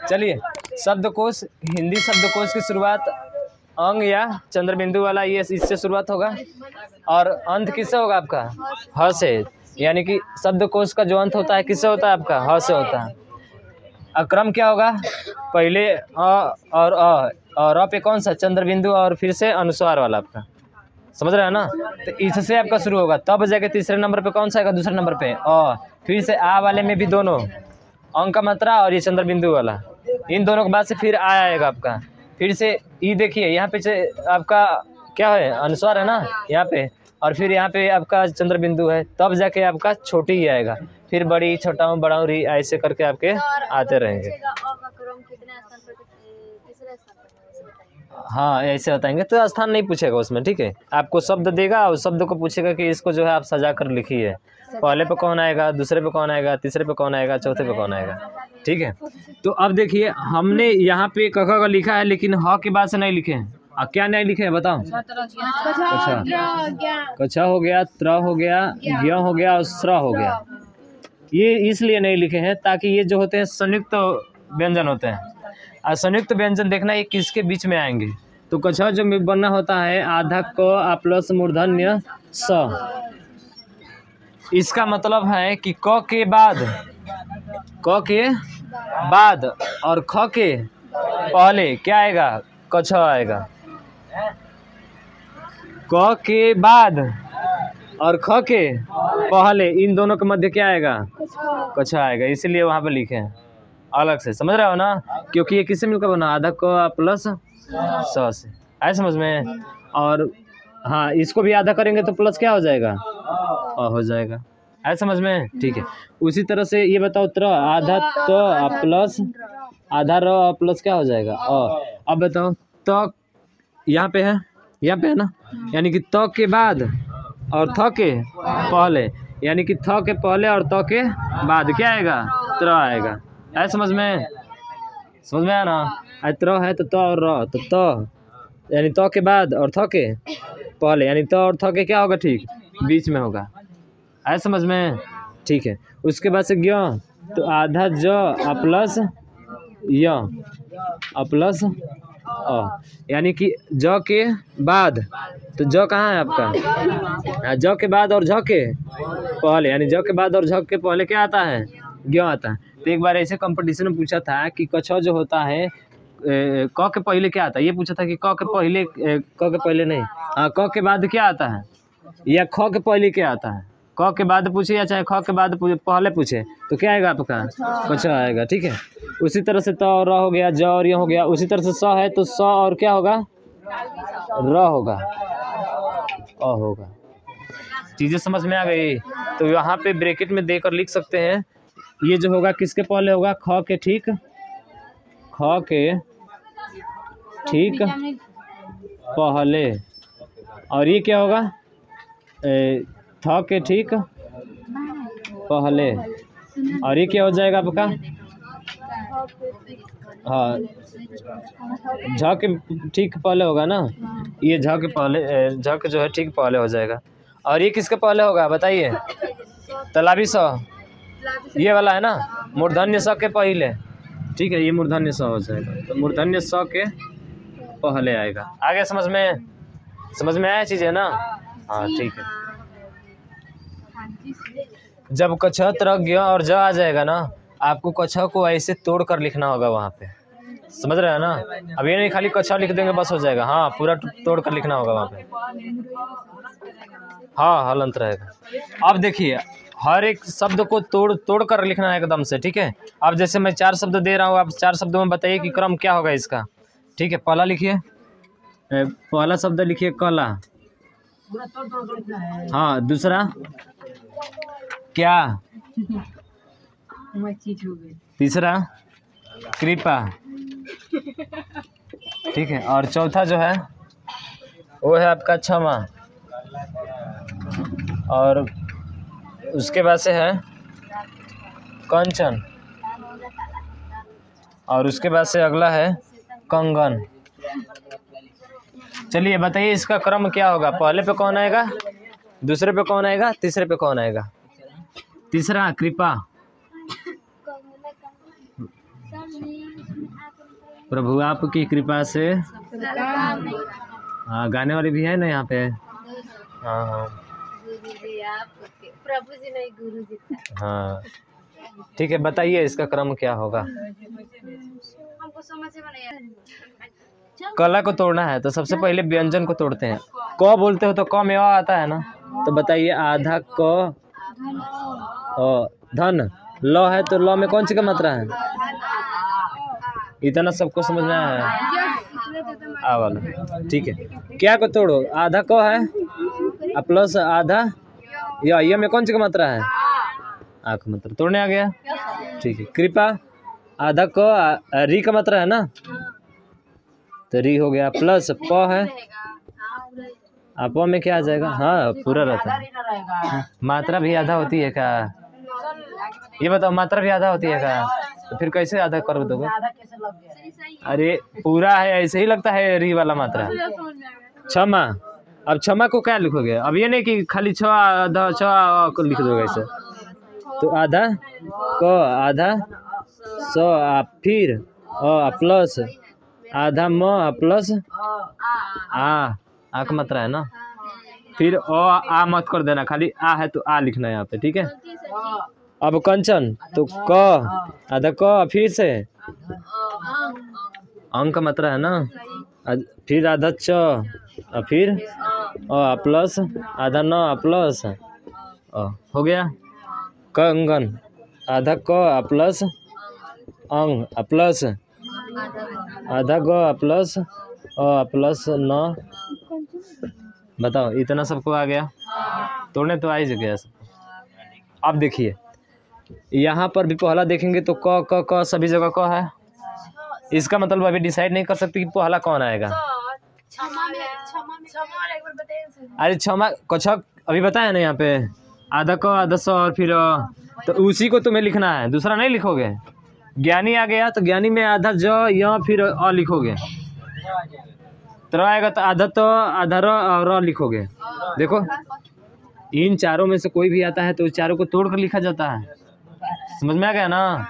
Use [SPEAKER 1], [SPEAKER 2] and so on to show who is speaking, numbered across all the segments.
[SPEAKER 1] चलिए, शब्दकोश, हिंदी शब्दकोश की शुरुआत अंग या चंद्र बिंदु वाला ये इससे शुरुआत होगा और अंत किससे होगा आपका? ह से। यानी कि शब्दकोश का जो अंत होता है किससे होता है आपका? ह से होता है। क्रम क्या होगा? पहले और अ पे कौन सा? चंद्र बिंदु और फिर से अनुस्वार वाला आपका, समझ रहे हैं ना? तो इससे आपका शुरू होगा, तब जाके तीसरे नंबर पे कौन सा आएगा? दूसरे नंबर पे अ, फिर से आ वाले में भी दोनों अंक का मात्रा और ये चंद्र बिंदु वाला, इन दोनों के बाद से फिर आ आएगा आपका। फिर से ई देखिए यहाँ पे से आपका क्या है? अनुस्वार है ना यहाँ पे, और फिर यहाँ पे आपका चंद्र बिंदु है, तब जाके आपका छोटी ही आएगा, फिर बड़ी, छोटा, बड़ा, री, ऐसे करके आपके आते रहेंगे। हाँ ऐसे बताएंगे, तो स्थान नहीं पूछेगा उसमें, ठीक है? आपको शब्द देगा और शब्द को पूछेगा कि इसको जो है आप सजा कर लिखिए, पहले पे कौन आएगा, दूसरे पे कौन आएगा, तीसरे पे कौन आएगा, चौथे पे कौन आएगा, ठीक है? तो अब देखिए हमने यहाँ पे क ख का लिखा है, लेकिन ह के बाद से नहीं लिखे हैं। क्या नहीं लिखे हैं बताओ? अच्छा, कछा हो गया, त्र हो गया, ज्ञ हो गया और श्र हो गया। ये इसलिए नहीं लिखे हैं ताकि ये जो होते हैं संयुक्त व्यंजन होते हैं, और संयुक्त व्यंजन देखना ये किसके बीच में आएंगे। तो कछा जो बनना होता है आधा क प्लस मूर्धन्य स, इसका मतलब है कि क के बाद और ख के पहले क्या आएगा? कछा आएगा। क के बाद और ख के पहले इन दोनों के मध्य क्या आएगा? कछा आएगा, इसीलिए वहाँ पे लिखे हैं अलग से, समझ रहे हो ना? क्योंकि ये किससे मिलकर बना? आधा क प्लस स से, आए समझ में? और हाँ, इसको भी आधा करेंगे तो प्लस क्या हो जाएगा? हो जाएगा, आए समझ में? ठीक है। उसी तरह से ये बताओ, त्र आधा त प्लस आधा र प्लस क्या हो जाएगा? अब बताओ, त यहाँ पे है ना, यानी कि त के बाद और थ के पहले, यानी कि थ के पहले और त के बाद क्या आएगा? त्र आएगा, है समझ में? समझ में आया ना? त्र है तो त और र, तो त यानी त के बाद और थ के पहले, यानी त और थ के क्या होगा? ठीक बीच में होगा, है समझ में? ठीक है। उसके बाद से ज्ञ, तो आधा ज प्लस य प्लस अ, यानी कि ज के बाद, तो ज कहाँ है आपका? ज के बाद और झ के पहले, यानी ज के बाद और झ के पहले क्या आता है? ज्ञ आता है। तो एक बार ऐसे कंपटीशन में पूछा था कि कछा जो होता है क के पहले क्या आता है? ये पूछा था कि क के पहले नहीं, हाँ, क के बाद क्या आता है या ख के पहले क्या आता है? क के बाद पूछे या चाहे ख के बाद पहले पूछे, तो क्या आएगा आपका? कछा आएगा, ठीक है। उसी तरह से त और र हो गया, ज और य हो गया। उसी तरह से स है तो स और क्या होगा? र होगा, अ होगा। चीज़ें समझ में आ गई? तो यहाँ पे ब्रैकेट में देकर लिख सकते हैं, ये जो होगा किसके पहले होगा? ख के ठीक, ख के ठीक पहले, और ये क्या होगा? थ के ठीक पहले, और ये क्या हो जाएगा आपका? हाँ, झ के ठीक पहले होगा ना, ये झ के पहले, झ के जो है ठीक पहले हो जाएगा। और ये किसके पहले होगा बताइए? तलाबी स, ये वाला है ना, मूर्धन्य स के पहले, ठीक है, ये मूर्धन्य स हो जाएगा, तो मूर्धन्य स के पहले आएगा। आगे समझ में आया चीज़ है ना? हाँ ठीक है। जब कछा, त्र, ज्ञ और ज आ जाएगा ना, आपको कछा को ऐसे तोड़ कर लिखना होगा वहाँ पे, समझ रहे हैं ना? अब ये नहीं खाली कछा लिख देंगे बस हो जाएगा, हाँ, पूरा तोड़ कर लिखना होगा वहाँ पे। हाँ, हलंत रहेगा। अब देखिए, हर एक शब्द को तोड़ कर लिखना है एकदम से, ठीक है? अब जैसे मैं 4 शब्द दे रहा हूँ, आप 4 शब्दों में बताइए कि क्रम क्या होगा इसका, ठीक है? पहला लिखिए, पहला शब्द लिखिए कला, हाँ, दूसरा क्या, तीसरा कृपा, ठीक है, और चौथा जो है वो है आपका क्षमा, और उसके बाद से है कंचन, और उसके बाद से अगला है कंगन। चलिए बताइए इसका क्रम क्या होगा? पहले पे कौन आएगा, दूसरे पे कौन आएगा, तीसरे पे कौन आएगा? तीसरा कृपा, प्रभु आपकी कृपा से। हाँ, गाने वाले भी है ना यहाँ पे। हाँ हाँ
[SPEAKER 2] प्रभु जी नहीं, गुरु जी था।
[SPEAKER 1] हाँ, ठीक है, बताइए इसका क्रम क्या होगा।
[SPEAKER 2] हमको समझ में नहीं आया।
[SPEAKER 1] कला को तोड़ना है तो सबसे पहले व्यंजन को तोड़ते हैं। क बोलते हो तो क में अ आता है ना, तो बताइए आधा क धन, ल है तो ल में कौन सी का मात्रा है। इतना सबको समझ में आया है। आ वाला ठीक है। क्या को तोड़ो, आधा क है प्लस आधा या में कौन सी का मात्रा है, आ का मात्रा। तोड़ने आ गया, ठीक है। कृपा आधा क री का मात्रा है ना, तो री हो गया प्लस प है, प में क्या आ जाएगा। हाँ पूरा रहता है। मात्रा भी आधा होती है क्या, ये बताओ। मात्रा भी आधा होती है क्या, तो फिर कैसे आधा कर दोगे। अरे पूरा है, ऐसे ही लगता है री वाला मात्रा। क्षमा, अब क्षमा को क्या लिखोगे। अब ये नहीं कि खाली छ आधा छ को लिख दोगे ऐसे, तो आधा क आधा स फिर अ प्लस आधा म प्लस आ का मात्रा है ना, फिर आ मत कर देना, खाली आ है तो आ लिखना है यहाँ पे, ठीक है। अब कंचन तो क आधा क फिर से अंक का मात्रा है ना, फिर आधा च फिर प्लस आधा न प्लस हो गया। कंगन आधा क प्लस अंग प्लस आधा ग प्लस प्लस न। बताओ इतना सबको आ गया, तोड़ने तो आ ही गया सबको। अब देखिए यहाँ पर भी पहला देखेंगे तो क सभी जगह क है। इसका मतलब अभी डिसाइड नहीं कर सकते कि पहला कौन आएगा। अरे क्षमा कछक अभी बताया ना यहाँ पे, आधा क आधा स और फिर तो उसी को तुम्हें लिखना है, दूसरा नहीं लिखोगे। ज्ञानी आ गया तो ज्ञानी में आधा ज य फिर अ लिखोगे, तो आएगा तो आधा तो आधा र और र लिखोगे। देखो इन चारों में से कोई भी आता है तो चारों को तोड़ कर लिखा जाता है। समझ में आ गया ना।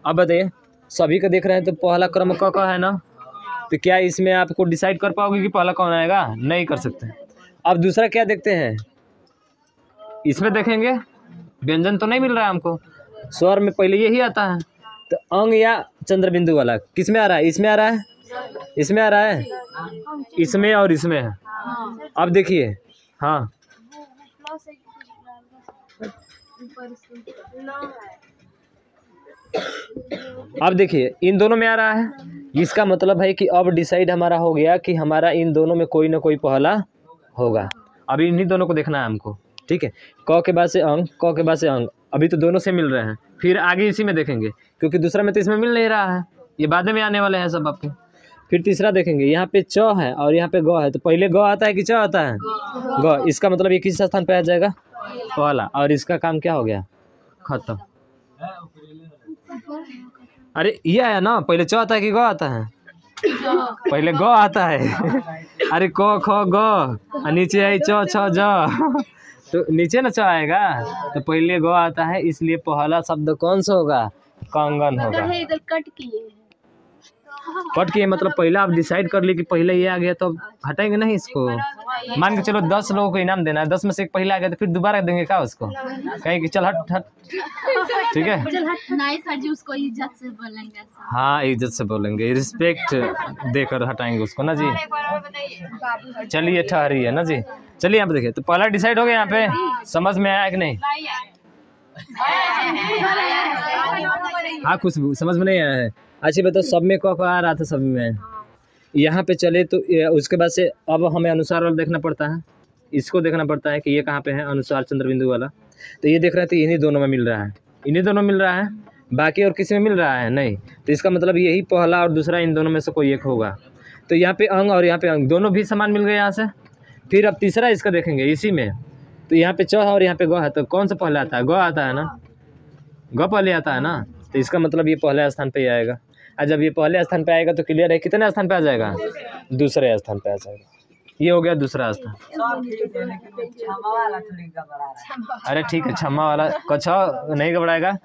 [SPEAKER 1] अब बताइए सभी को देख रहे हैं तो पहला क्रम क है ना, तो क्या इसमें आपको डिसाइड कर पाओगे कि पहला कौन आएगा, नहीं कर सकते। अब दूसरा क्या देखते हैं, इसमें देखेंगे व्यंजन तो नहीं मिल रहा है हमको, स्वर में पहले यही आता है, तो अंग या चंद्र बिंदु वाला किस में आ रहा है, इसमें आ रहा है, इसमें आ रहा है, इसमें और इसमें है। अब देखिए हाँ अब देखिए इन दोनों में आ रहा है, इसका मतलब है कि अब डिसाइड हमारा हो गया कि हमारा इन दोनों में कोई ना कोई पहला होगा। अभी इन्हीं दोनों को देखना है हमको, ठीक है। क के बाद से अंग, क के बाद से अंग, अभी तो दोनों से मिल रहे हैं, फिर आगे इसी में देखेंगे क्योंकि दूसरा में तो इसमें मिल नहीं रहा है, ये बाद में आने वाले हैं सब आपके। फिर तीसरा देखेंगे, यहाँ पे च है और यहाँ पे ग है, तो पहले ग आता है कि च आता है, ग। इसका मतलब ये किस स्थान पे आ जाएगा, पहला, और इसका काम क्या हो गया, खत्म। अरे ये आया ना, पहले च आता है कि ग आता है, पहले ग आता है। अरे क ख ग नीचे आई च छ ज, तो नीचे ना च आएगा, तो पहले ग आता है, इसलिए पहला शब्द कौन सा होगा, कंगन होगा।
[SPEAKER 2] इधर कट किए,
[SPEAKER 1] कट किए मतलब पहला आप डिसाइड कर लिए कि पहले ये आ गया तो हटाएंगे नहीं इसको। मान के चलो 10 लोगों को इनाम देना है, 10 में से एक पहला आ गया तो फिर दोबारा देंगे क्या उसको, कहेंगे कि चल हट हट, ठीक है।
[SPEAKER 2] नहीं सर जी, उसको इज्जत से बोलेंगे।
[SPEAKER 1] हाँ इज्जत से बोलेंगे, रिस्पेक्ट देकर हटाएंगे उसको ना जी। चलिए ठहरिए ना जी। चलिए यहाँ पे देखिए, तो पहला डिसाइड हो गया, यहाँ पे समझ में आया कि नहीं। हाँ कुछ समझ में नहीं आया है। अच्छा बताओ सब में क आ रहा था सभी में, यहाँ पे चले तो उसके बाद से अब हमें अनुसार वाला देखना पड़ता है, इसको देखना पड़ता है कि ये कहाँ पे है अनुसार चंद्र बिंदु वाला। तो ये देख रहे हैं तो इन्हीं दोनों में मिल रहा है, इन्हीं दोनों मिल रहा है, बाकी और किसी में मिल रहा है नहीं, तो इसका मतलब यही पहला और दूसरा इन दोनों में से कोई एक होगा। तो यहाँ पे अंग और यहाँ पे अंग दोनों भी समान मिल गए यहाँ से। फिर अब तीसरा इसका देखेंगे इसी में, तो यहाँ पे च और यहाँ पे ग है, तो कौन सा पहले आता है, ग आता है ना, ग पहले आता है ना, तो इसका मतलब ये पहले स्थान पे ही आएगा। और जब ये पहले स्थान पे आएगा तो क्लियर है कितने स्थान पे आ जाएगा, दूसरे स्थान पे आ जाएगा। ये हो गया दूसरा स्थान। अरे ठीक है, क्षमा वाला कछ नहीं घबराएगा,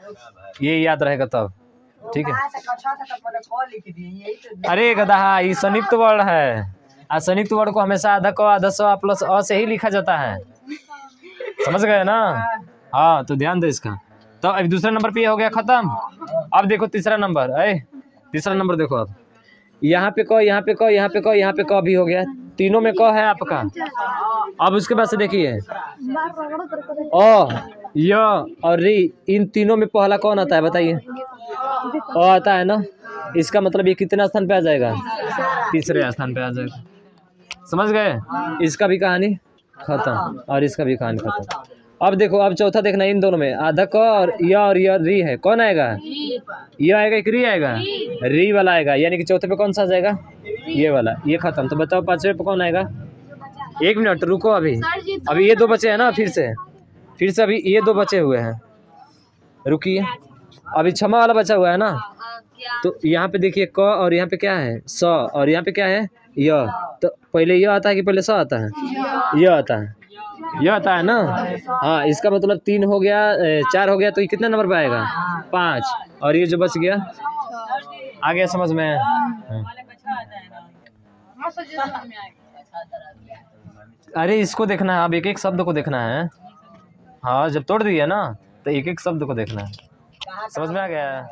[SPEAKER 1] ये याद रहेगा तब। ठीक है। अरे गधा, ये संयुक्त वर्ण है। संयुक्त वर्ण को हमेशा आधा क आधा स प्लस अ से ही लिखा जाता है, समझ गए ना? हाँ, तो ध्यान दो इसका। तो अब दूसरा नंबर पे ये हो गया खत्म। अब देखो तीसरा नंबर, तीसरा नंबर देखो। अब यहाँ पे क, यहाँ पे क, यहाँ पे क, यहाँ पे क भी हो गया, तीनों में क है आपका। अब उसके बाद से देखिए अ, य और री, इन तीनों में पहला कौन आता है बताइए? अ आता है ना। इसका मतलब ये कितना स्थान पे आ जाएगा? तीसरे स्थान पे आ जाएगा, समझ गए? इसका भी कहानी खत्म और इसका भी कहानी खत्म। अब देखो, अब चौथा देखना, इन दोनों में आधा क और य री है, कौन आएगा? ये आएगा कि री आएगा? री वाला आएगा, यानी कि चौथे पे कौन सा आ जाएगा? ये वाला। ये खत्म। तो बताओ पांचवे पे कौन आएगा? एक मिनट रुको, अभी ये दो बचे हैं ना, फिर से अभी ये दो बचे हुए हैं, रुकिए। अभी क्षमा वाला बचा हुआ है ना, तो यहाँ पे देखिए क और यहाँ पे क्या है? स, और यहाँ पे क्या है? य। तो पहले य आता है कि पहले स आता है? य आता है, यह आता है ना। हाँ, इसका मतलब 3 हो गया, 4 हो गया, तो ये कितने नंबर पे आएगा? 5। और ये जो बच गया, आ गया समझ में? अरे इसको देखना है, अब एक एक शब्द को देखना है। हाँ, जब तोड़ दिया ना तो एक एक शब्द को देखना है, समझ में आ गया?